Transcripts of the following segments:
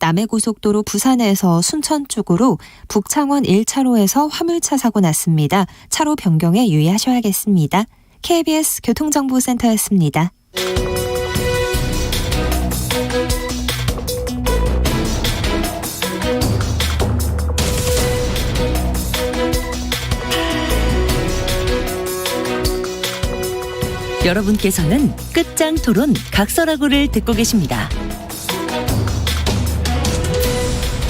남해고속도로 부산에서 순천 쪽으로 북창원 1차로에서 화물차 사고 났습니다. 차로 변경에 유의하셔야겠습니다. KBS 교통정보센터였습니다. 여러분께서는 끝장 토론 각설하고를 듣고 계십니다.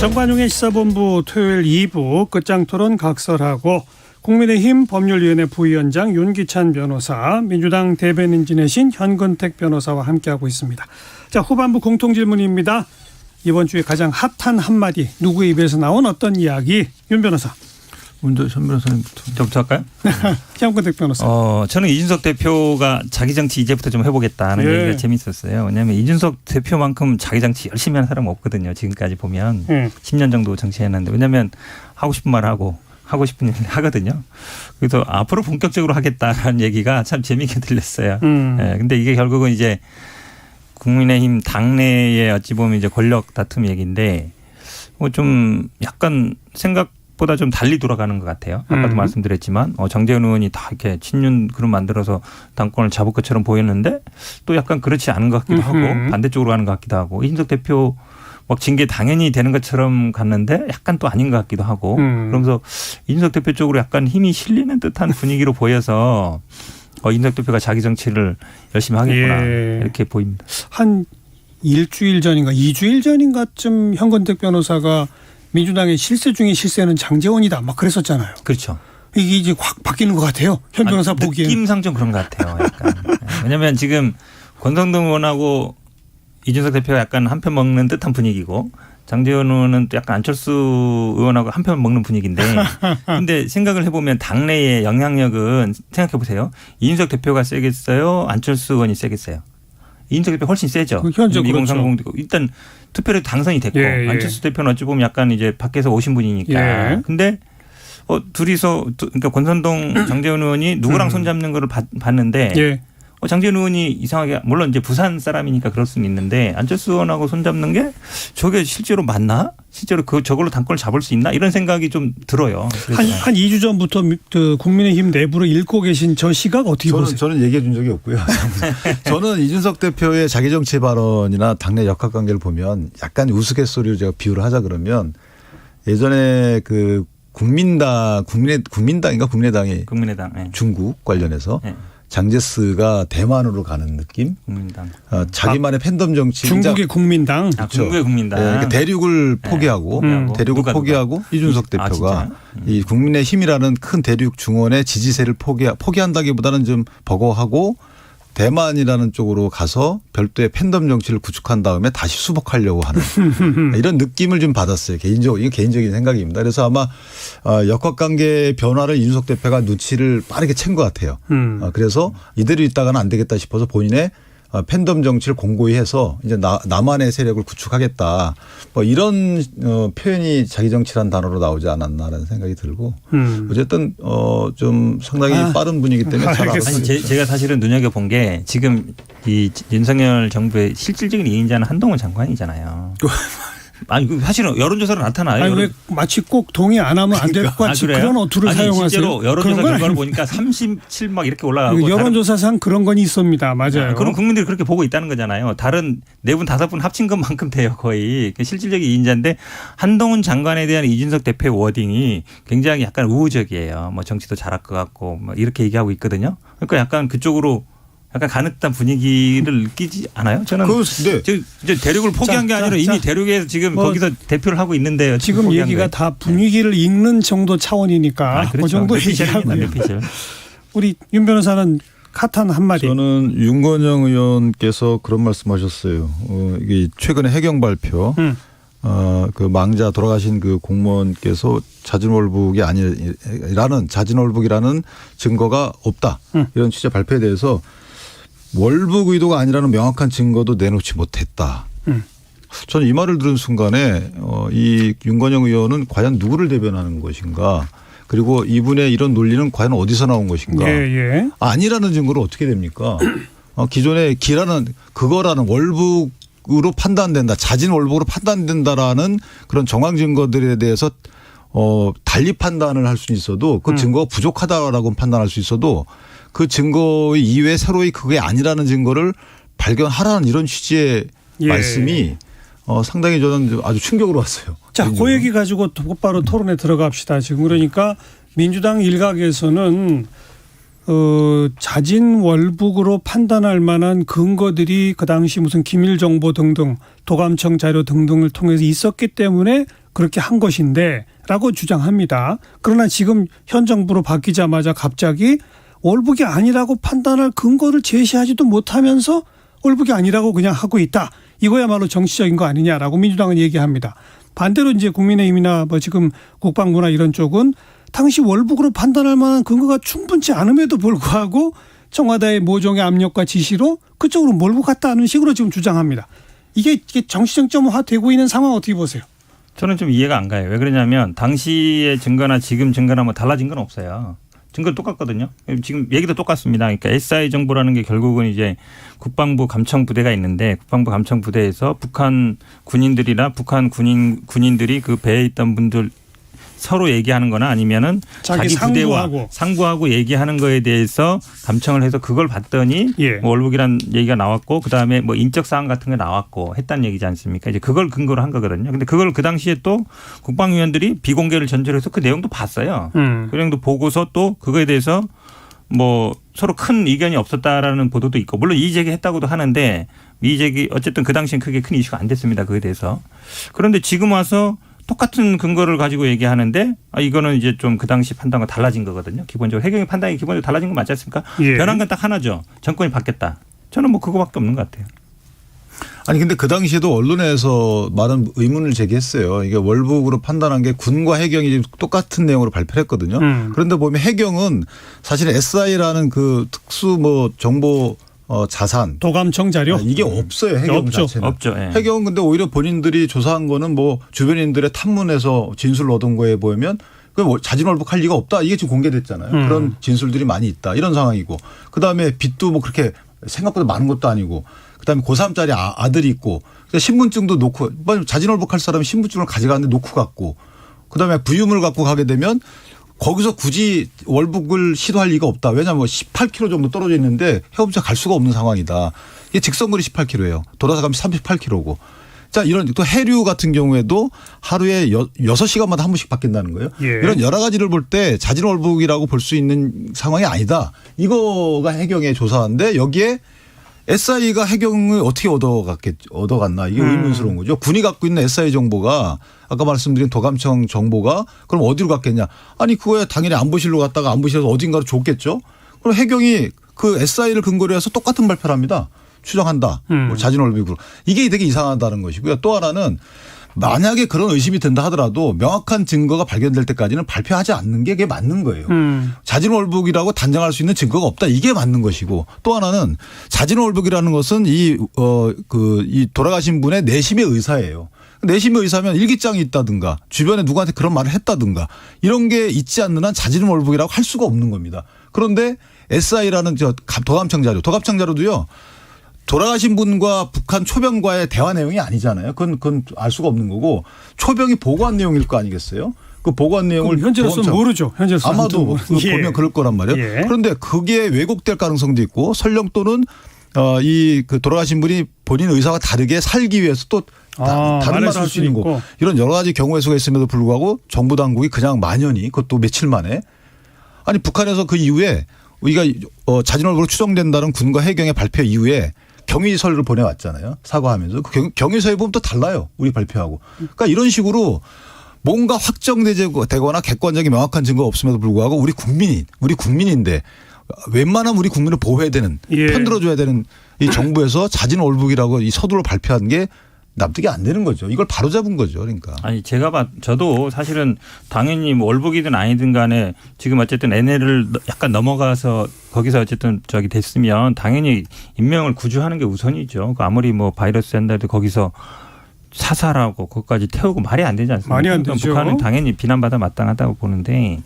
정관용의 시사본부 토요일 2부 끝장 토론 각설하고 국민의힘 법률위원회 부위원장 윤기찬 변호사, 민주당 대변인 지내신 현근택 변호사와 함께하고 있습니다. 자, 후반부 공통질문입니다. 이번 주에 가장 핫한 한마디, 누구의 입에서 나온 어떤 이야기? 윤 변호사. 먼저 현 변호사님부터. 저부터 할까요? 현근택 변호사. 저는 이준석 대표가 자기 정치 이제부터 좀 해보겠다는 얘기가 재밌었어요. 왜냐하면 이준석 대표만큼 자기 정치 열심히 하는 사람은 없거든요. 지금까지 보면 10년 정도 정치했는데, 왜냐하면 하고 싶은 말 하고 싶은 일 하거든요. 그래서 앞으로 본격적으로 하겠다라는 얘기가 참 재미있게 들렸어요. 근데 이게 결국은 이제 국민의힘 당내에 어찌 보면 이제 권력 다툼 얘기인데 좀 약간 생각보다 좀 달리 돌아가는 것 같아요. 아까도 말씀드렸지만 정재훈 의원이 다 이렇게 친윤 그룹 만들어서 당권을 잡을 것처럼 보였는데 또 약간 그렇지 않은 것 같기도 하고 반대쪽으로 가는 것 같기도 하고, 이준석 대표 막 징계 당연히 되는 것처럼 갔는데 약간 또 아닌 것 같기도 하고, 그러면서 이준석 대표 쪽으로 약간 힘이 실리는 듯한 분위기로 보여서 이준석 대표가 자기 정치를 열심히 하겠구나 이렇게 보입니다. 한 일주일 전인가 2주일 전인가쯤 현근택 변호사가 민주당의 실세 중에 실세는 장제원이다 막 그랬었잖아요. 그렇죠. 이게 이제 확 바뀌는 것 같아요. 현 변호사 보기에는. 느낌상 좀 그런 것 같아요. 약간. 왜냐하면 지금 권성동 의원하고 이준석 대표가 약간 한편 먹는 듯한 분위기고, 장제원 의원은 또 약간 안철수 의원하고 한편 먹는 분위기인데, 근데 생각을 해보면 당내의 영향력은 생각해 보세요. 이준석 대표가 세겠어요? 안철수 의원이 세겠어요? 이준석 대표 훨씬 세죠. 현재 2030 일단 투표로 당선이 됐고, 안철수 대표는 어찌 보면 약간 이제 밖에서 오신 분이니까. 근데 둘이서 그러니까 권선동 장제원 의원이 누구랑 손잡는 거를 봤는데 장제원 의원이 이상하게, 물론 이제 부산 사람이니까 그럴 수는 있는데 안철수 의원하고 손잡는 게 저게 실제로 맞나? 실제로 저걸로 당권을 잡을 수 있나? 이런 생각이 좀 들어요. 한 2주 전부터 국민의힘 내부로 읽고 계신 저 시각 어떻게 보세요? 저는 얘기해 준 적이 없고요. 저는 이준석 대표의 자기정치 발언이나 당내 역학관계를 보면 약간 우스갯소리로 제가 비유를 하자 그러면, 예전에 그 국민당인가 국민의당이 중국 관련해서 장제스가 대만으로 가는 느낌? 국민당. 자기만의 팬덤 정치. 중국의 국민당. 그렇죠. 중국의 국민당. 그러니까 대륙을 포기하고 포기하고 이준석 대표가 이 국민의힘이라는 큰 대륙 중원의 지지세를 포기한다기보다는 좀 버거하고 대만이라는 쪽으로 가서 별도의 팬덤 정치를 구축한 다음에 다시 수복하려고 하는 이런 느낌을 좀 받았어요. 이게 개인적인 생각입니다. 그래서 아마 역학관계 변화를 이준석 대표가 눈치를 빠르게 챈 것 같아요. 그래서 이대로 있다가는 안 되겠다 싶어서 본인의 팬덤 정치를 공고히 해서 이제 나만의 세력을 구축하겠다. 뭐 이런 표현이 자기 정치란 단어로 나오지 않았나라는 생각이 들고, 어쨌든 좀 상당히 빠른 분위기 때문에 잘 알았습니다. 제가 사실은 눈여겨본 게, 지금 이 윤석열 정부의 실질적인 이인자는 한동훈 장관이잖아요. 아니, 사실은 여론조사로 나타나요. 아니, 왜 마치 꼭 동의 안 하면 안 될 것 같이 그런 어투를 사용하세요? 실제로 여론조사 결과를 보니까 37 막 이렇게 올라가고. 여론조사상 그런 건 있습니다. 맞아요. 그런 국민들이 그렇게 보고 있다는 거잖아요. 다른 4분 5분 합친 것만큼 돼요, 거의. 실질적인 이인자인데, 한동훈 장관에 대한 이준석 대표의 워딩이 굉장히 약간 우호적이에요. 뭐 정치도 잘할 것 같고 뭐 이렇게 얘기하고 있거든요. 그러니까 약간 그쪽으로 약간 가는 듯한 분위기를 느끼지 않아요? 저는 이제 대륙을 포기한 게 아니라 이미 대륙에서 지금 거기서 대표를 하고 있는데요. 지금 얘기가 다 분위기를 읽는 정도 차원이니까 그 정도 얘기하고요. 우리 윤 변호사는 핫한 한마디. 저는 윤건영 의원께서 그런 말씀하셨어요. 이게 최근에 해경 발표. 그 망자 돌아가신 그 공무원께서 자진월북이 아니라는 자진월북이라는 증거가 없다. 이런 취재 발표에 대해서 월북 의도가 아니라는 명확한 증거도 내놓지 못했다. 저는 이 말을 들은 순간에 이 윤건영 의원은 과연 누구를 대변하는 것인가, 그리고 이분의 이런 논리는 과연 어디서 나온 것인가. 아니라는 증거로 어떻게 됩니까? 기존의 그거라는 월북 월북으로 판단된다. 자진 월북으로 판단된다라는 그런 정황 증거들에 대해서 달리 판단을 할 수는 있어도 그 증거가 부족하다라고 판단할 수 있어도 그 증거 이외에 새로이 그게 아니라는 증거를 발견하라는 이런 취지의 말씀이 상당히 저는 아주 충격으로 왔어요. 자, 그 얘기 가지고 곧바로 토론에 들어갑시다. 지금 그러니까 민주당 일각에서는 자진 월북으로 판단할 만한 근거들이 그 당시 무슨 기밀 정보 등등 도감청 자료 등등을 통해서 있었기 때문에 그렇게 한 것인데라고 주장합니다. 그러나 지금 현 정부로 바뀌자마자 갑자기 월북이 아니라고 판단할 근거를 제시하지도 못하면서 월북이 아니라고 그냥 하고 있다. 이거야말로 정치적인 거 아니냐라고 민주당은 얘기합니다. 반대로 이제 국민의힘이나 뭐 지금 국방부나 이런 쪽은 당시 월북으로 판단할 만한 근거가 충분치 않음에도 불구하고 청와대의 모종의 압력과 지시로 그쪽으로 몰고 갔다는 식으로 지금 주장합니다. 이게 정치쟁점화되고 있는 상황 어떻게 보세요? 저는 좀 이해가 안 가요. 왜 그러냐면 당시의 증거나 지금 증거나 뭐 달라진 건 없어요. 증거는 똑같거든요. 지금 얘기도 똑같습니다. 그러니까 SI 정보라는 게 결국은 이제 국방부 감청 부대가 있는데 국방부 감청 부대에서 북한 군인들이나 북한 군인들이 그 배에 있던 분들 서로 얘기하는 거나 아니면은 자기 부대와 상부하고 얘기하는 거에 대해서 감청을 해서 그걸 봤더니 뭐 월북이란 얘기가 나왔고 그다음에 뭐 인적 사항 같은 게 나왔고 했다는 얘기지 않습니까? 이제 그걸 근거로 한 거거든요. 근데 그걸 그 당시에 또 국방위원들이 비공개를 전제로 해서 그 내용도 봤어요. 그 내용도 보고서 또 그거에 대해서 뭐 서로 큰 이견이 없었다라는 보도도 있고 물론 이의 제기했다고도 하는데 이의 제기 어쨌든 그 당시엔 크게 큰 이슈가 안 됐습니다. 그에 대해서. 그런데 지금 와서 똑같은 근거를 가지고 얘기하는데 이거는 이제 좀 그 당시 판단과 달라진 거거든요. 기본적으로 해경의 판단이 기본적으로 달라진 건 맞지 않습니까? 변한 건 딱 하나죠. 정권이 바뀌었다. 저는 뭐 그거밖에 없는 것 같아요. 아니 근데 그 당시에도 언론에서 많은 의문을 제기했어요. 이게 월북으로 판단한 게 군과 해경이 똑같은 내용으로 발표를 했거든요. 그런데 보면 해경은 사실 SI라는 그 특수 뭐 정보 자산 도감청 자료 이게 없어요. 해경 없죠. 자체는. 없죠. 예. 해경은 근데 오히려 본인들이 조사한 거는 뭐 주변인들의 탐문에서 진술을 얻은 거에 보면 뭐 자진 월북할 리가 없다. 이게 지금 공개됐잖아요. 그런 진술들이 많이 있다. 이런 상황이고 그다음에 빚도 뭐 그렇게 생각보다 많은 것도 아니고 그다음에 고3짜리 아들이 있고 신분증도 놓고 자진 월북할 사람이 신분증을 가져가는데 놓고 갔고 그다음에 부유물 갖고 가게 되면 거기서 굳이 월북을 시도할 리가 없다. 왜냐하면 18km 정도 떨어져 있는데 해운자 갈 수가 없는 상황이다. 이게 직선거리 18km예요. 돌아서 가면 38km고. 자, 이런 또 해류 같은 경우에도 하루에 6시간마다 한 번씩 바뀐다는 거예요. 이런 여러 가지를 볼 때 자진 월북이라고 볼 수 있는 상황이 아니다. 이거가 해경의 조사인데 여기에 SI가 해경을 어떻게 얻어갔나 이게 의문스러운 거죠. 군이 갖고 있는 SI 정보가 아까 말씀드린 도감청 정보가 그럼 어디로 갔겠냐. 아니 그거야 당연히 안보실로 갔다가 안보실에서 어딘가로 줬겠죠. 그럼 해경이 그 SI를 근거로 해서 똑같은 발표를 합니다. 추정한다. 뭐 자진 월북으로. 이게 되게 이상하다는 것이고요. 또 하나는 만약에 그런 의심이 든다 하더라도 명확한 증거가 발견될 때까지는 발표하지 않는 게 그게 맞는 거예요. 자진 월북이라고 단정할 수 있는 증거가 없다. 이게 맞는 것이고 또 하나는 자진 월북이라는 것은 이 돌아가신 분의 내심의 의사예요. 내심의 의사면 일기장이 있다든가 주변에 누구한테 그런 말을 했다든가 이런 게 있지 않는 한 자진 월북이라고 할 수가 없는 겁니다. 그런데 SI라는 도감청 자료도요. 돌아가신 분과 북한 초병과의 대화 내용이 아니잖아요. 그건 알 수가 없는 거고 초병이 보고한 내용일 거 아니겠어요? 그 보고한 내용을 현재로서는 모르죠. 현재로서는 아마도 보면 그럴 거란 말이에요. 그런데 그게 왜곡될 가능성도 있고 설령 또는 그 돌아가신 분이 본인 의사와 다르게 살기 위해서 또 다른 말을 할 수 있는 거 이런 여러 가지 경우의 수가 있음에도 불구하고 정부 당국이 그냥 만연히 그것도 며칠 만에 아니 북한에서 그 이후에 우리가 자진 월북으로 추정된다는 군과 해경의 발표 이후에 경위서를 보내왔잖아요. 사과하면서. 그 경위서에 보면 또 달라요. 우리 발표하고. 그러니까 이런 식으로 뭔가 확정되거나 객관적인 명확한 증거가 없음에도 불구하고 우리 국민인데 웬만하면 우리 국민을 보호해야 되는 편들어줘야 되는 이 정부에서 자진 월북이라고 이 서두로 발표한 게 납득이 안 되는 거죠. 이걸 바로잡은 거죠. 그러니까. 아니 저도 사실은 당연히 뭐 월북이든 아니든 간에 지금 어쨌든 NL을 약간 넘어가서 거기서 어쨌든 됐으면 당연히 인명을 구조하는 게 우선이죠. 아무리 뭐 바이러스 한다 해도 거기서 사살하고 그것까지 태우고 말이 안 되지 않습니까? 말이 안 되죠. 북한은 당연히 비난받아 마땅하다고 보는데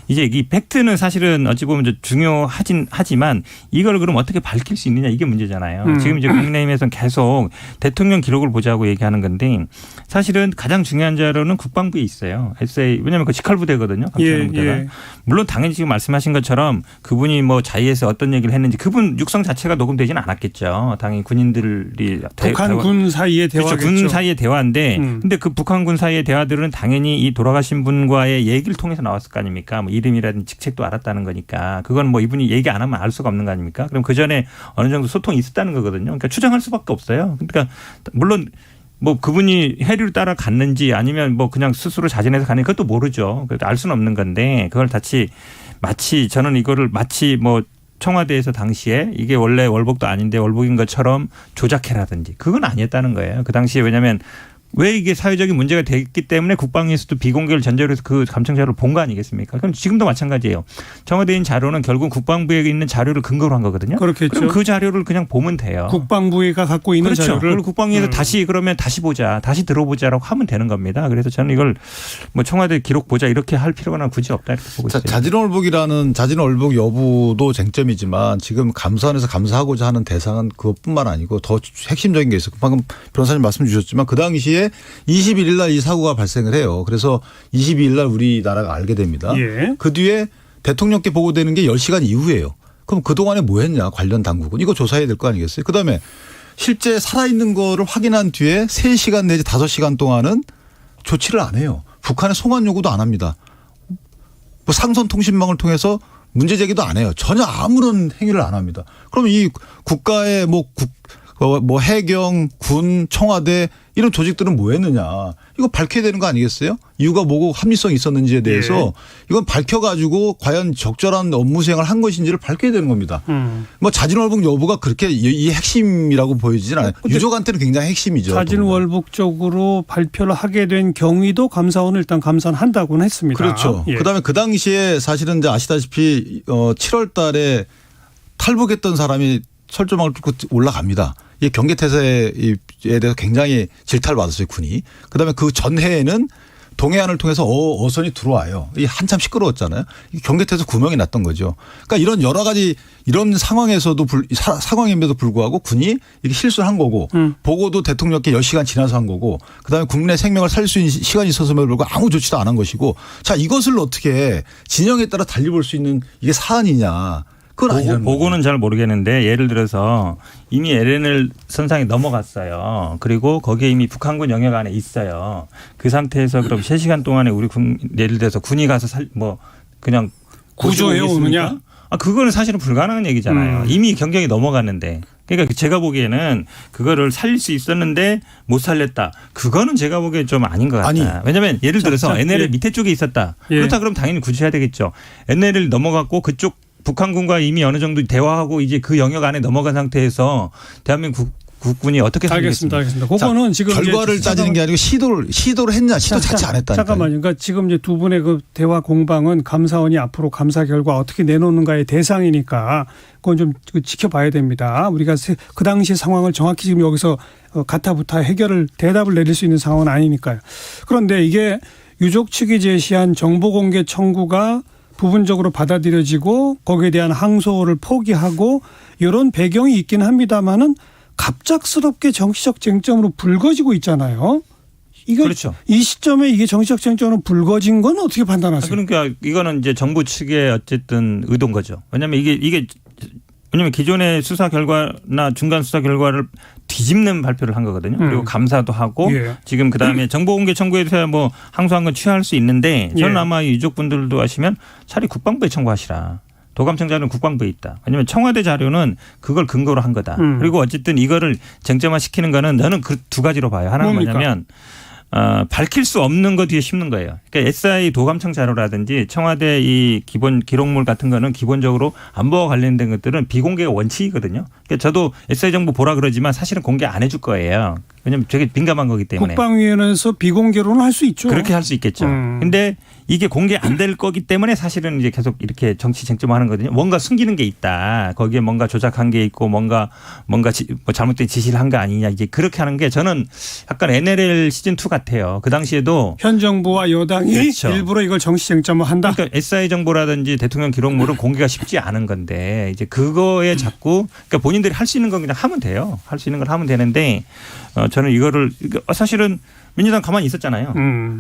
이제 이 팩트는 사실은 어찌 보면 좀 중요하진 하지만 이걸 그럼 어떻게 밝힐 수 있느냐 이게 문제잖아요. 지금 이제 국민의힘에서는 계속 대통령 기록을 보자고 얘기하는 건데 사실은 가장 중요한 자료는 국방부에 있어요. SA 왜냐하면 그 직할부대거든요. 부대가. 물론 당연히 지금 말씀하신 것처럼 그분이 뭐 자의해서 어떤 얘기를 했는지 그분 육성 자체가 녹음되지는 않았겠죠. 당연히 군인들이 북한 군 사이의 대화겠죠. 그렇죠. 군 사이의 대화인데 근데 그 북한군 사이의 대화들은 당연히 이 돌아가신 분과의 얘기를 통해서 나왔을 거 아닙니까? 뭐 이름이라든지 직책도 알았다는 거니까 그건 뭐 이분이 얘기 안 하면 알 수가 없는 거 아닙니까? 그럼 그 전에 어느 정도 소통이 있었다는 거거든요. 그러니까 추정할 수밖에 없어요. 그러니까 물론 뭐 그분이 해류를 따라 갔는지 아니면 뭐 그냥 스스로 자진해서 가는지 그것도 모르죠. 그래도 알 수는 없는 건데 그걸 마치 저는 이거를 마치 뭐 청와대에서 당시에 이게 원래 월북도 아닌데 월북인 것처럼 조작해라든지 그건 아니었다는 거예요. 그 당시에 왜냐하면 왜 이게 사회적인 문제가 됐기 때문에 국방위에서도 비공개를 전제로 해서 그 감청 자료를 본 거 아니겠습니까? 그럼 지금도 마찬가지예요. 청와대에 있는 자료는 결국 국방부에 있는 자료를 근거로 한 거거든요. 그렇겠죠. 그럼 그 자료를 그냥 보면 돼요. 국방부가 갖고 있는 그렇죠. 자료를. 그걸 국방위에서 다시 그러면 다시 보자. 다시 들어보자라고 하면 되는 겁니다. 그래서 저는 이걸 뭐 청와대 기록 보자 이렇게 할 필요가 굳이 없다 이렇게 보고 있어요. 자진월북이라는 자진월북 여부도 쟁점이지만 지금 감사원에서 감사하고자 하는 대상은 그것뿐만 아니고 더 핵심적인 게 있어요. 방금 변호사님 말씀 주셨지만 그 당시에 21일 날 이 사고가 발생을 해요. 그래서 22일 날 우리나라가 알게 됩니다. 예. 그 뒤에 대통령께 보고되는 게 10시간 이후예요. 그럼 그동안에 뭐 했냐 관련 당국은. 이거 조사해야 될 거 아니겠어요. 그다음에 실제 살아있는 거를 확인한 뒤에 3시간 내지 5시간 동안은 조치를 안 해요. 북한에 송환 요구도 안 합니다. 뭐 상선 통신망을 통해서 문제 제기도 안 해요. 전혀 아무런 행위를 안 합니다. 그럼 이 국가의 뭐 해경, 군, 청와대 이런 조직들은 뭐 했느냐. 이거 밝혀야 되는 거 아니겠어요? 이유가 뭐고 합리성이 있었는지에 대해서 이건 밝혀가지고 과연 적절한 업무 수행을 한 것인지를 밝혀야 되는 겁니다. 뭐 자진월북 여부가 그렇게 이 핵심이라고 보이지는 않아요. 유족한테는 굉장히 핵심이죠. 자진월북 쪽으로 발표를 하게 된 경위도 감사원을 일단 감사는 한다고는 했습니다. 그렇죠. 예. 그다음에 그 당시에 사실은 이제 아시다시피 7월 달에 탈북했던 사람이 철조망을 뚫고 올라갑니다. 이 경계태세에 대해서 굉장히 질타를 받았어요, 군이. 그다음에 그 전해에는 동해안을 통해서 어선이 들어와요. 이 한참 시끄러웠잖아요. 경계태에서 구멍이 났던 거죠. 그러니까 이런 여러 가지 이런 상황에서도 상황임에도 불구하고 군이 이게 실수를 한 거고 보고도 대통령께 10시간 지나서 한 거고 그다음에 국민의 생명을 살릴 수 있는 시간이 있었음에도 불구하고 아무 조치도 안 한 것이고 자 이것을 어떻게 진영에 따라 달리 볼 수 있는 이게 사안이냐. 보고는 잘 모르겠는데 예를 들어서 이미 LNL 선상에 넘어갔어요. 그리고 거기에 이미 북한군 영역 안에 있어요. 그 상태에서 그럼 3시간 동안에 우리 예를 들어서 군이 가서 그냥 구조해 오느냐? 그거는 사실은 불가능한 얘기잖아요. 이미 경경이 넘어갔는데. 그러니까 제가 보기에는 그거를 살릴 수 있었는데 못 살렸다. 그거는 제가 보기엔 좀 아닌 것 같다. 왜냐하면 예를 들어서 NLL 밑에 쪽에 있었다. 그렇다 그러면 당연히 구조해야 되겠죠. NLL 넘어갔고 그쪽 북한군과 이미 어느 정도 대화하고 이제 그 영역 안에 넘어간 상태에서 대한민국 국군이 어떻게 살리겠습니까? 알겠습니다. 그거는 지금 결과를 따지는 게 아니고 시도를 했냐 시도 자체 안 했다니까요. 잠깐만요. 그러니까 지금 이제 두 분의 그 대화 공방은 감사원이 앞으로 감사 결과 어떻게 내놓는가의 대상이니까 그건 좀 지켜봐야 됩니다. 우리가 그 당시 상황을 정확히 지금 여기서 가타부타 대답을 내릴 수 있는 상황은 아니니까요. 그런데 이게 유족 측이 제시한 정보 공개 청구가 부분적으로 받아들여지고 거기에 대한 항소를 포기하고 이런 배경이 있긴 합니다만은 갑작스럽게 정치적 쟁점으로 불거지고 있잖아요. 그렇죠. 이 시점에 이게 정치적 쟁점으로 불거진 건 어떻게 판단하세요? 그러니까 이거는 이제 정부 측의 어쨌든 의도인 거죠. 왜냐하면 왜냐하면 기존의 수사 결과나 중간 수사 결과를 뒤집는 발표를 한 거거든요. 그리고 감사도 하고 지금 그다음에 정보공개 청구에 대해서 뭐 항소한 건 취하할 수 있는데 저는 아마 유족분들도 아시면 차라리 국방부에 청구하시라. 도감청자는 국방부에 있다. 왜냐하면 청와대 자료는 그걸 근거로 한 거다. 그리고 어쨌든 이거를 쟁점화시키는 거는 저는 그 두 가지로 봐요. 하나는 뭐냐면 밝힐 수 없는 거 뒤에 심는 거예요. 그러니까 SI 도감청 자료라든지 청와대 이 기본 기록물 같은 거는 기본적으로 안보와 관련된 것들은 비공개가 원칙이거든요. 그러니까 저도 SI 정보 보라 그러지만 사실은 공개 안 해줄 거예요. 왜냐하면 되게 민감한 거기 때문에. 국방위원회에서 비공개로는 할 수 있죠. 그렇게 할 수 있겠죠. 근데 이게 공개 안 될 거기 때문에 사실은 이제 계속 이렇게 정치 쟁점화하는 거거든요. 뭔가 숨기는 게 있다. 거기에 뭔가 조작한 게 있고 뭔가 뭐 잘못된 지시를 한 거 아니냐. 이제 그렇게 하는 게 저는 약간 NLL 시즌2 같아요. 그 당시에도 현 정부와 여당이 그렇죠. 일부러 이걸 정치 쟁점화한다. 그러니까 SI 정보라든지 대통령 기록물은 공개가 쉽지 않은 건데 이제 그거에 자꾸 그러니까 본인들이 할 수 있는 건 그냥 하면 돼요. 할 수 있는 걸 하면 되는데 저는 이거를 사실은 민주당 가만히 있었잖아요.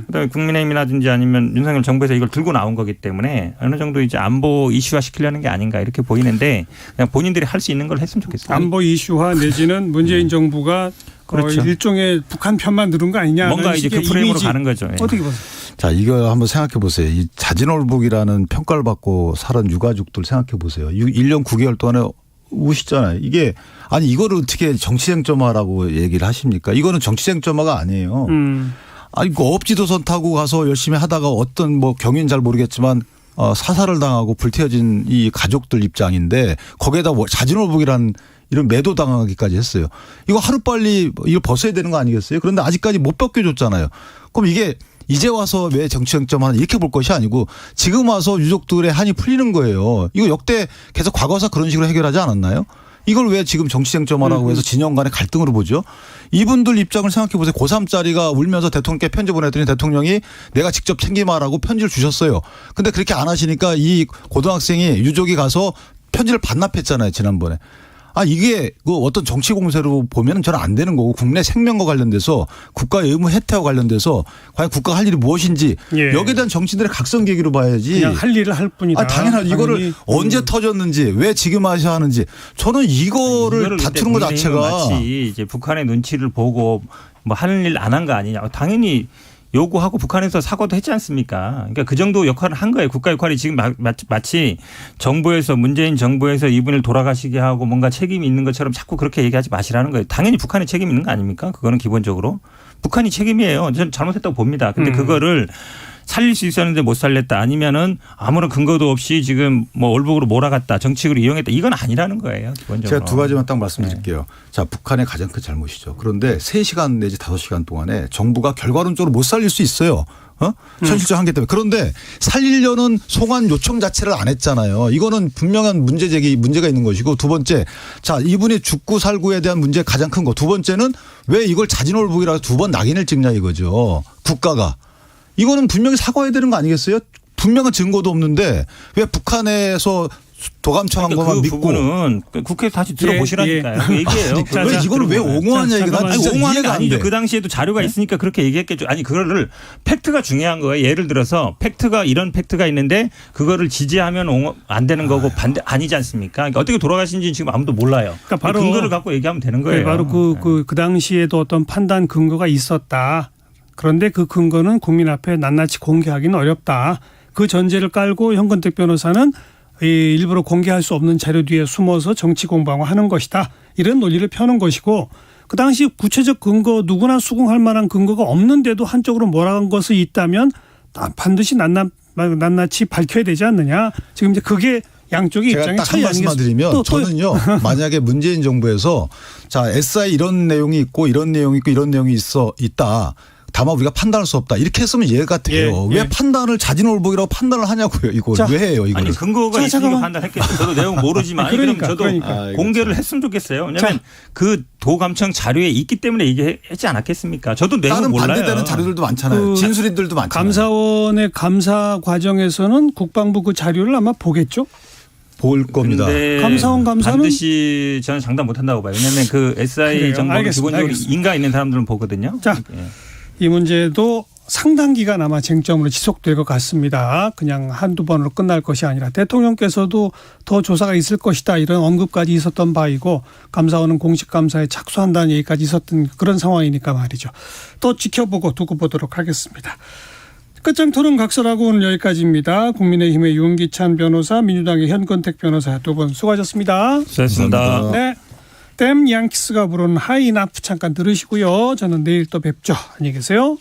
그다음에 국민의힘이라든지 아니면 윤석열 정부에서 이걸 들고 나온 거기 때문에 어느 정도 이제 안보 이슈화 시키려는 게 아닌가 이렇게 보이는데 그냥 본인들이 할 수 있는 걸 했으면 좋겠어요. 안보 이슈화 내지는 문재인 정부가 그렇죠. 일종의 북한 편만 들은 거 아니냐. 뭔가 이제 그 프레임으로 가는 거죠. 예. 어떻게 보세요? 자, 이거 한번 생각해 보세요. 이 자진월북이라는 평가를 받고 살은 유가족들 생각해 보세요. 1년 9개월 동안에 우시잖아요. 이게 아니 이거를 어떻게 정치쟁점화라고 얘기를 하십니까? 이거는 정치쟁점화가 아니에요. 아니 그 업지도선 타고 가서 열심히 하다가 어떤 뭐 경위는 잘 모르겠지만 사살을 당하고 불태워진 이 가족들 입장인데 거기에다 자진월북이라는 이런 매도 당하기까지 했어요. 이거 하루빨리 이거 벗어야 되는 거 아니겠어요? 그런데 아직까지 못 벗겨줬잖아요. 그럼 이게 이제 와서 왜 정치쟁점화는 이렇게 볼 것이 아니고 지금 와서 유족들의 한이 풀리는 거예요. 이거 역대 계속 과거사 그런 식으로 해결하지 않았나요? 이걸 왜 지금 정치쟁점화라고 해서 진영 간의 갈등으로 보죠? 이분들 입장을 생각해 보세요. 고3짜리가 울면서 대통령께 편지 보냈더니 대통령이 내가 직접 챙김하라고 편지를 주셨어요. 근데 그렇게 안 하시니까 이 고등학생이 유족이 가서 편지를 반납했잖아요. 지난번에. 이게 그 어떤 정치 공세로 보면 저는 안 되는 거고 국내 생명과 관련돼서 국가의 의무 혜택과 관련돼서 과연 국가가 할 일이 무엇인지 예. 여기에 대한 정치인들의 각성 계기로 봐야지. 그냥 할 일을 할 뿐이다. 당연하죠. 이거를 언제 터졌는지 왜 지금 하셔야 하는지 저는 이거를 다투는 것 자체가 마치 이제 북한의 눈치를 보고 뭐 하는 일 안 한 거 아니냐. 당연히 요구하고 북한에서 사과도 했지 않습니까? 그러니까 그 정도 역할을 한 거예요. 국가 역할이 지금 마치 정부에서 문재인 정부에서 이분을 돌아가시게 하고 뭔가 책임이 있는 것처럼 자꾸 그렇게 얘기하지 마시라는 거예요. 당연히 북한이 책임이 있는 거 아닙니까? 그거는 기본적으로. 북한이 책임이에요. 저는 잘못했다고 봅니다. 근데 그거를 살릴 수 있었는데 못 살렸다 아니면은 아무런 근거도 없이 지금 뭐 올북으로 몰아갔다 정치적으로 이용했다 이건 아니라는 거예요. 기본적으로. 제가 두 가지만 딱 말씀드릴게요. 자, 북한의 가장 큰 잘못이죠. 그런데 3시간 내지 5시간 동안에 정부가 결과론적으로 못 살릴 수 있어요. 현실적 한계 때문에. 그런데 살리려는 송환 요청 자체를 안 했잖아요. 이거는 분명한 문제가 있는 것이고 두 번째 자 이분이 죽고 살고에 대한 문제 가장 큰 거. 두 번째는 왜 이걸 자진월북이라고 2번 낙인을 찍냐 이거죠. 국가가. 이거는 분명히 사과해야 되는 거 아니겠어요? 분명한 증거도 없는데 왜 북한에서 도감청한 것만 믿고. 그 부분은 국회에서 다시 들어보시라니까요. 그 얘기예요. 왜 이거를 왜 옹호하냐 이거. 옹호하는 게 아니죠. 그 당시에도 자료가 있으니까 그렇게 얘기했겠죠. 아니 그거를 팩트가 중요한 거예요. 예를 들어서 이런 팩트가 있는데 그거를 지지하면 안 되는 거고 반대 아니지 않습니까? 그러니까 어떻게 돌아가신지 지금 아무도 몰라요. 그러니까 바로 근거를 갖고 얘기하면 되는 거예요. 바로 그 당시에도 어떤 판단 근거가 있었다. 그런데 그 근거는 국민 앞에 낱낱이 공개하기는 어렵다. 그 전제를 깔고 현근택 변호사는 일부러 공개할 수 없는 자료 뒤에 숨어서 정치 공방화하는 것이다. 이런 논리를 펴는 것이고 그 당시 구체적 근거 누구나 수긍할 만한 근거가 없는데도 한쪽으로 몰아간 것이 있다면 반드시 낱낱이 밝혀야 되지 않느냐. 지금 이제 그게 양쪽의 입장이 제가 딱 한 말씀만 드리면 저는요. 만약에 문재인 정부에서 자 SI 이런 내용이 있고 이런 내용이 있고 이런 내용이 있다. 다만 우리가 판단할 수 없다. 이렇게 했으면 이해가 돼요. 왜 판단을 자진월북이라고 판단을 하냐고요. 이거 왜 해요? 이거. 아니 근거가 있으니까 판단했겠죠. 저도 내용 모르지만 그러니까, 저도 공개를 했으면 좋겠어요. 왜냐하면 그 도감청 자료에 있기 때문에 얘기했지 않았겠습니까? 저도 내용 몰라요. 다른 반대되는 자료들도 많잖아요. 진술인들도 많잖아요. 감사원의 감사 과정에서는 국방부 그 자료를 아마 보겠죠? 볼 겁니다. 감사원 감사는 반드시 저는 장담 못한다고 봐요. 왜냐하면 그 SI 정보는 기본적으로 인가 있는 사람들은 보거든요. 자. 이 문제도 상당 기간 아마 쟁점으로 지속될 것 같습니다. 그냥 한두 번으로 끝날 것이 아니라 대통령께서도 더 조사가 있을 것이다 이런 언급까지 있었던 바이고 감사원은 공식감사에 착수한다는 얘기까지 있었던 그런 상황이니까 말이죠. 또 지켜보고 두고 보도록 하겠습니다. 끝장 토론 각설하고 오늘 여기까지입니다. 국민의힘의 윤기찬 변호사, 민주당의 현근택 변호사 두 분 수고하셨습니다. 수고하셨습니다. 네. 댐 양키스가 부른 하이 나프 잠깐 들으시고요. 저는 내일 또 뵙죠. 안녕히 계세요.